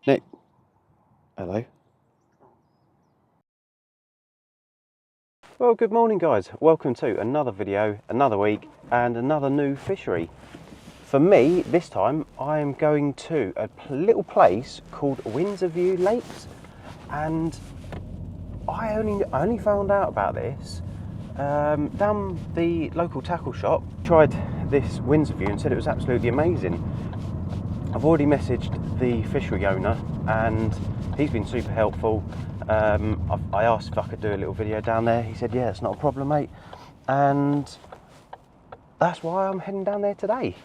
Nick. Hello. Well, good morning guys. Welcome to another video, another week and another new fishery. For me, this time I am going to a little place called Windsorview Lakes, and I only found out about this down the local tackle shop. Tried this Windsorview and said it was absolutely amazing. I've already messaged the fishery owner and he's been super helpful. I asked if I could do a little video down there. He said, yeah, it's not a problem, mate. And that's why I'm heading down there today.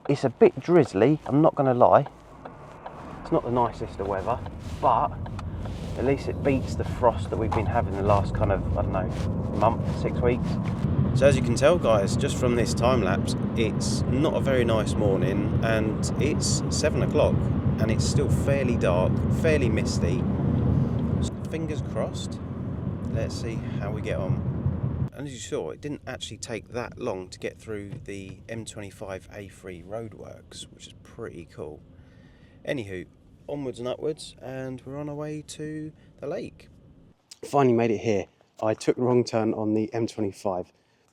It's a bit drizzly, I'm not going to lie. It's not the nicest of weather, but at least it beats the frost that we've been having the last kind of, I don't know, month, 6 weeks. So as you can tell guys, just from this time lapse, it's not a very nice morning and it's 7 o'clock and it's still fairly dark, fairly misty. So fingers crossed, let's see how we get on. And as you saw, it didn't actually take that long to get through the M25A3 roadworks, which is pretty cool. Anywho, onwards and upwards, and we're on our way to the lake. Finally made it here. I took the wrong turn on the M25,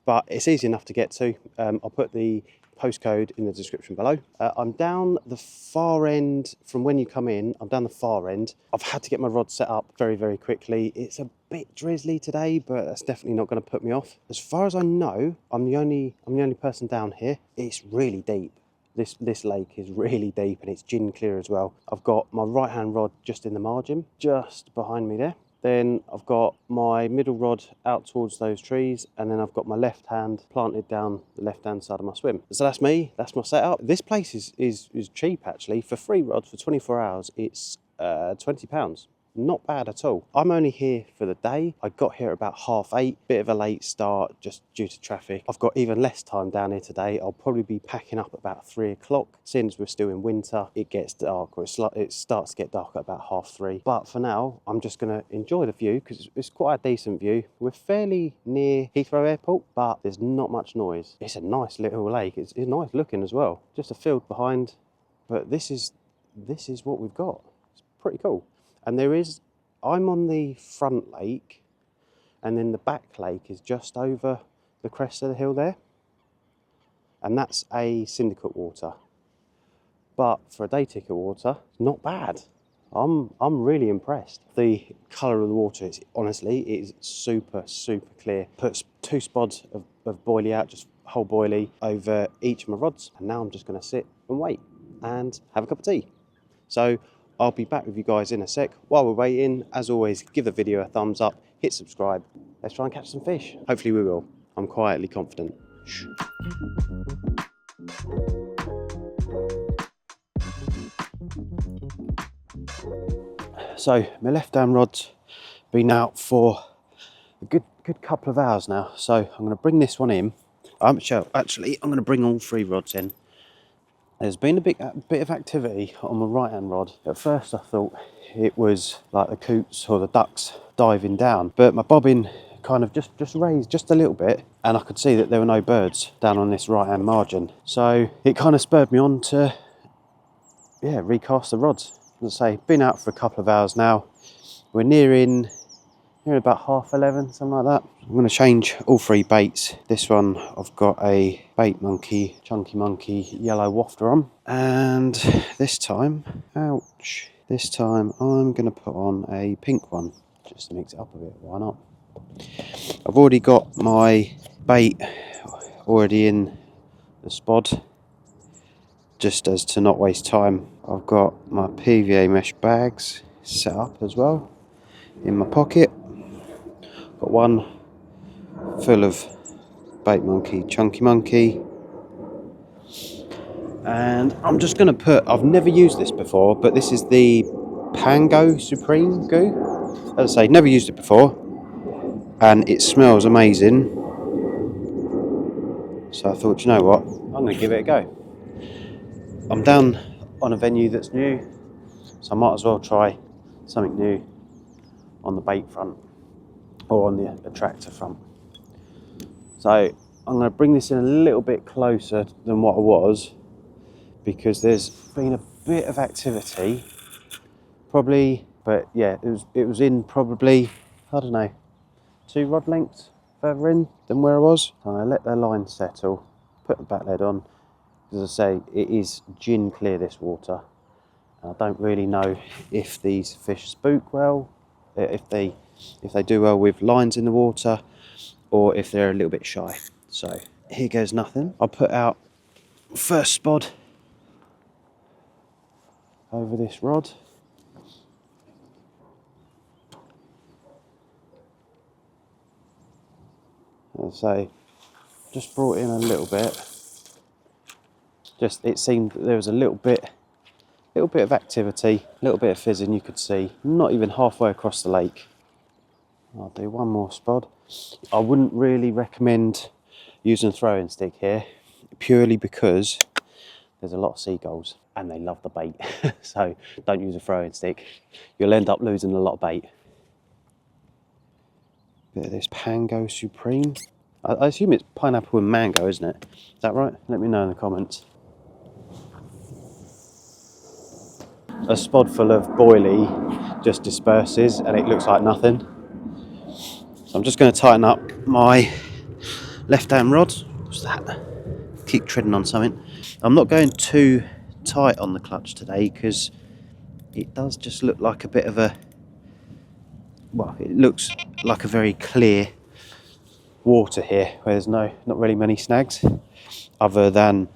but it's easy enough to get to. I'll put the postcode in the description below. I'm down the far end from when you come in. I'm down the far end. I've had to get my rod set up very, very quickly. It's a bit drizzly today, but that's definitely not going to put me off. As far as I know, I'm the only person down here. It's really deep. This lake is really deep and it's gin clear as well. I've got my right hand rod just in the margin, just behind me there. Then I've got my middle rod out towards those trees, and then I've got my left hand planted down the left hand side of my swim. So that's me, that's my setup. This place is cheap actually. For 3 rods for 24 hours, it's £20. Not bad at all. I'm only here for the day. I got here at about 8:30, bit of a late start just due to traffic. I've got even less time down here today. I'll probably be packing up at about 3 o'clock. Since we're still in winter, it gets dark, or it starts to get dark at about 3:30. But for now, I'm just gonna enjoy the view because it's quite a decent view. We're fairly near Heathrow Airport, but there's not much noise. It's a nice little lake. It's nice looking as well. Just a field behind, but this is what we've got. It's pretty cool. And I'm on the front lake, and then the back lake is just over the crest of the hill there. And that's a syndicate water. But for a day ticket water, not bad. I'm really impressed. The colour of the water is super, super clear. Puts 2 spods of boilie out, just whole boilie, over each of my rods. And now I'm just going to sit and wait and have a cup of tea. So I'll be back with you guys in a sec. While we're waiting, as always, give the video a thumbs up, hit subscribe. Let's try and catch some fish. Hopefully we will. I'm quietly confident. Shh. So my left hand rod's been out for a good couple of hours now. So I'm going to bring this one in. Actually, I'm going to bring all 3 rods in. There's been a bit of activity on my right hand rod. At first I thought it was like the coots or the ducks diving down, but my bobbin kind of just raised just a little bit, and I could see that there were no birds down on this right hand margin. So it kind of spurred me on to recast the rods. As I say, been out for a couple of hours now. We're nearing about 11:30, something like that. I'm going to change all 3 baits. This one I've got a bait monkey, chunky monkey, yellow wafter on. And this time, ouch, this time I'm going to put on a pink one, just to mix it up a bit, why not? I've already got my bait already in the spod, just as to not waste time. I've got my PVA mesh bags set up as well in my pocket. Got one full of bait monkey, chunky monkey, and I'm just going to put, I've never used this before, but this is the Pango Supreme goo. As I say, never used it before, and it smells amazing. So I thought, you know what, I'm going to give it a go. I'm down on a venue that's new, so I might as well try something new on the bait front, or on the attractor front. So I'm going to bring this in a little bit closer than what I was, because there's been a bit of activity, probably, but yeah, it was in probably, I don't know, 2 rod lengths further in than where I was. And I let the line settle, put the back lead on. As I say, it is gin clear, this water. And I don't really know if these fish spook well, if they do well with lines in the water, or if they're a little bit shy. So here goes nothing. I'll put out first spod over this rod. As I say, just brought in a little bit. Just, it seemed that there was a little bit of activity, a little bit of fizzing you could see. Not even halfway across the lake. I'll do one more spod. I wouldn't really recommend using a throwing stick here, purely because there's a lot of seagulls and they love the bait. So don't use a throwing stick. You'll end up losing a lot of bait. Bit of this Pango Supreme. I assume it's pineapple and mango, isn't it? Is that right? Let me know in the comments. A spod full of boilie just disperses and it looks like nothing. So I'm just going to tighten up my left hand rod. What's that? Keep treading on something. I'm not going too tight on the clutch today because it does just look like a bit of a, well, it looks like a very clear water here where there's not really many snags other than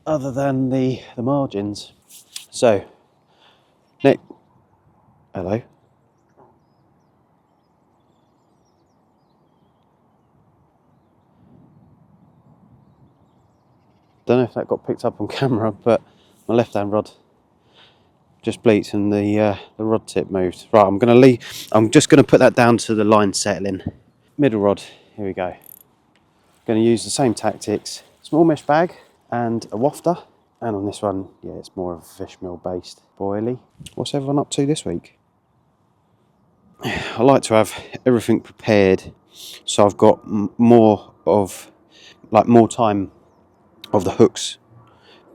the margins. So, Nick, hello. Don't know if that got picked up on camera, but my left hand rod just bleats and the rod tip moved. Right, I'm just gonna put that down to the line settling. Middle rod, here we go. Gonna use the same tactics. Small mesh bag and a wafter. And on this one, yeah, it's more of a fish meal based boilie. What's everyone up to this week? I like to have everything prepared so I've got more time of the hooks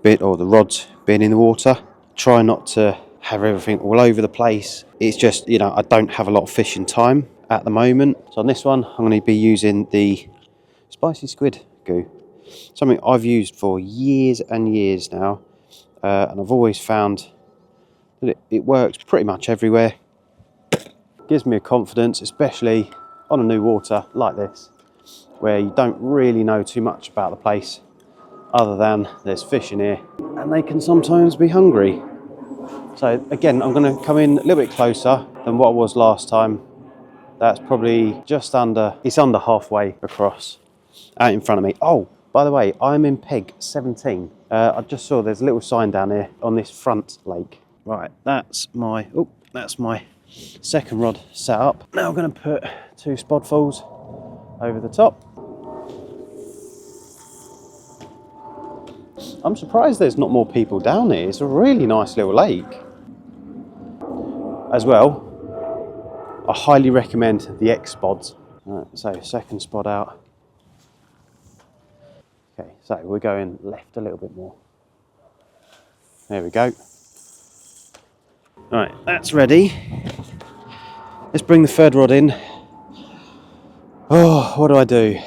bit or the rods being in the water. Try not to have everything all over the place. It's just, you know, I don't have a lot of fishing time at the moment. So on this one, I'm going to be using the spicy squid goo. Something I've used for years and years now, and I've always found that it works pretty much everywhere. Gives me a confidence, especially on a new water like this, where you don't really know too much about the place, other than there's fish in here, and they can sometimes be hungry. So again, I'm going to come in a little bit closer than what I was last time. That's probably just under, it's under halfway across, out in front of me. Oh, by the way, I'm in peg 17. I just saw there's a little sign down here on this front lake. Right, that's my second rod set up. Now I'm going to put 2 spodfuls over the top. I'm surprised there's not more people down here. It's a really nice little lake. As well, I highly recommend the X spods. Right, so second spod out. Okay, so we're going left a little bit more. There we go. Right, that's ready. Let's bring the third rod in. Oh, what do I do? Do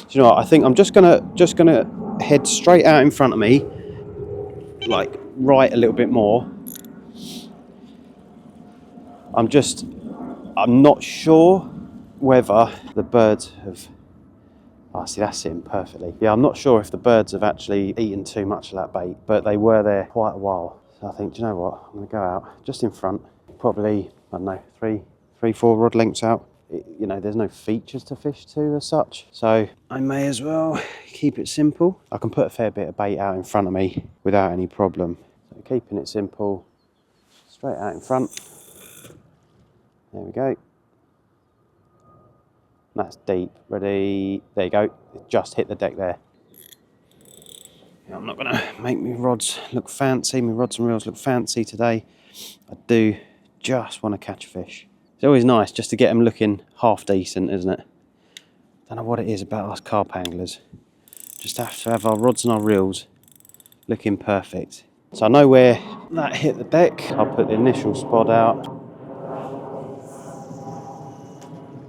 you know what? I think I'm just gonna head straight out in front of me, like right a little bit more. I'm not sure whether the birds have. Oh, see, that's sitting perfectly. Yeah, I'm not sure if the birds have actually eaten too much of that bait, but they were there quite a while. So I think, do you know what? I'm going to go out just in front, probably, I don't know, 4 rod lengths out. You know, there's no features to fish to as such, so I may as well keep it simple. I can put a fair bit of bait out in front of me without any problem. So keeping it simple, straight out in front. There we go. That's deep. Ready? There you go. It just hit the deck there. I'm not going to make my rods look fancy. My rods and reels look fancy today. I do just want to catch a fish. It's always nice just to get them looking half decent, isn't it? Don't know what it is about us carp anglers. Just have to have our rods and our reels looking perfect. So I know where that hit the deck. I'll put the initial spot out.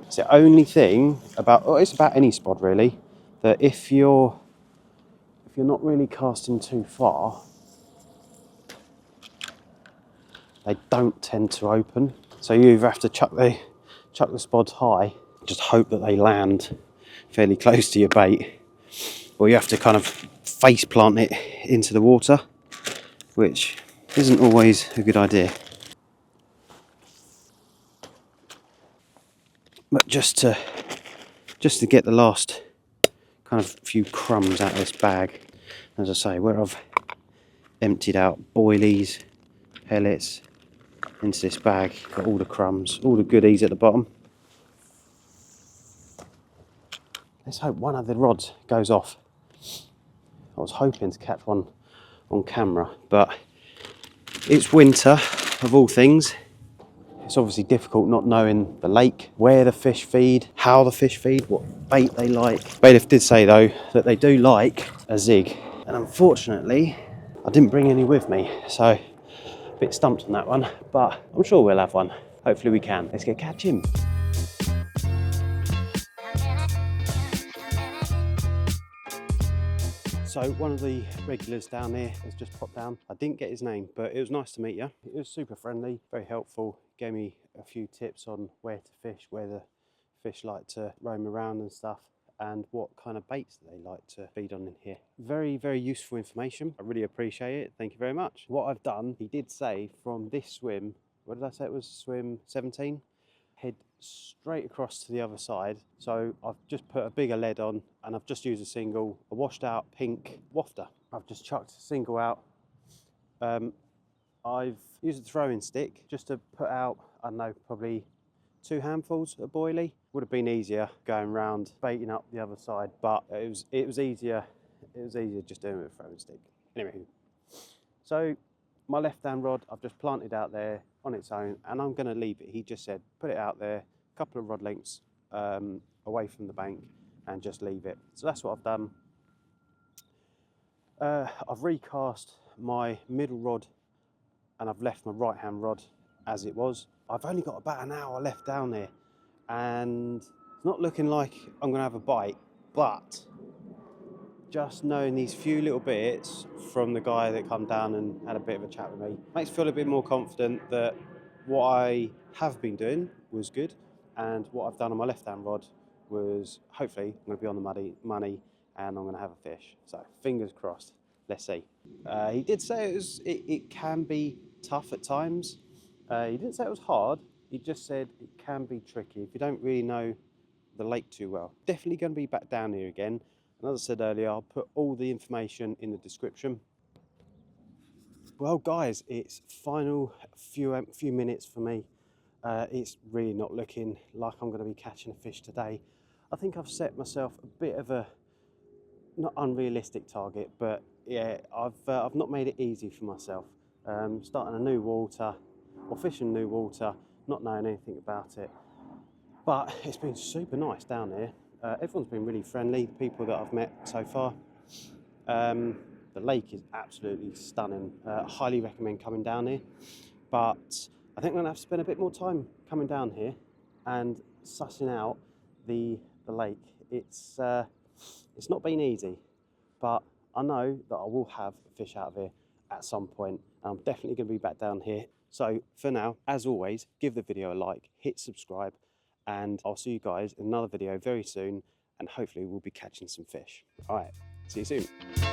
It's the only thing about, well, it's about any spot really, that if you're not really casting too far, they don't tend to open. So you either have to chuck the spods high, just hope that they land fairly close to your bait, or you have to kind of face plant it into the water, which isn't always a good idea. But just to get the last kind of few crumbs out of this bag, as I say, where I've emptied out boilies, pellets into this bag, got all the crumbs, all the goodies at the bottom. Let's hope one of the rods goes off. I was hoping to catch one on camera, but it's winter of all things. It's obviously difficult not knowing the lake, where the fish feed, how the fish feed, what bait they like. Bailiff did say though that they do like a zig, and unfortunately I didn't bring any with me, so a bit stumped on that one, but I'm sure we'll have one. Hopefully we can. Let's go catch him. So one of the regulars down there has just popped down. I didn't get his name, but it was nice to meet you. It was super friendly, very helpful. Gave me a few tips on where to fish, where the fish like to roam around and stuff, and what kind of baits they like to feed on in here. Very, very useful information. I really appreciate it. Thank you very much. What I've done, he did say from this swim, what did I say it was, swim 17? Head straight across to the other side. So I've just put a bigger lead on and I've just used a washed out pink wafter. I've just chucked a single out. I've used a throwing stick just to put out, I don't know, probably 2 handfuls of boilie. Would have been easier going round baiting up the other side, but it was easier just doing it with a throwing stick. Anyway, so my left hand rod I've just planted out there on its own, and I'm going to leave it. He just said put it out there a couple of rod lengths away from the bank and just leave it. So that's what I've done. I've recast my middle rod and I've left my right hand rod as it was. I've only got about an hour left down there and it's not looking like I'm going to have a bite, but just knowing these few little bits from the guy that come down and had a bit of a chat with me makes me feel a bit more confident that what I have been doing was good, and what I've done on my left hand rod was hopefully I'm going to be on the money and I'm going to have a fish. So fingers crossed. Let's see. He did say it can be tough at times. He didn't say it was hard. He just said it can be tricky if you don't really know the lake too well. Definitely going to be back down here again. And as I said earlier, I'll put all the information in the description. Well, guys, it's final few minutes for me. It's really not looking like I'm going to be catching a fish today. I think I've set myself a bit of a not unrealistic target, but yeah, I've not made it easy for myself. Starting a new water or fishing new water, not knowing anything about it. But it's been super nice down here. Everyone's been really friendly, the people that I've met so far. The lake is absolutely stunning. Highly recommend coming down here. But I think I'm going to have to spend a bit more time coming down here and sussing out the lake. It's not been easy, but I know that I will have a fish out of here at some point. I'm definitely going to be back down here. So for now, as always, give the video a like, hit subscribe, and I'll see you guys in another video very soon, and hopefully we'll be catching some fish. All right, see you soon.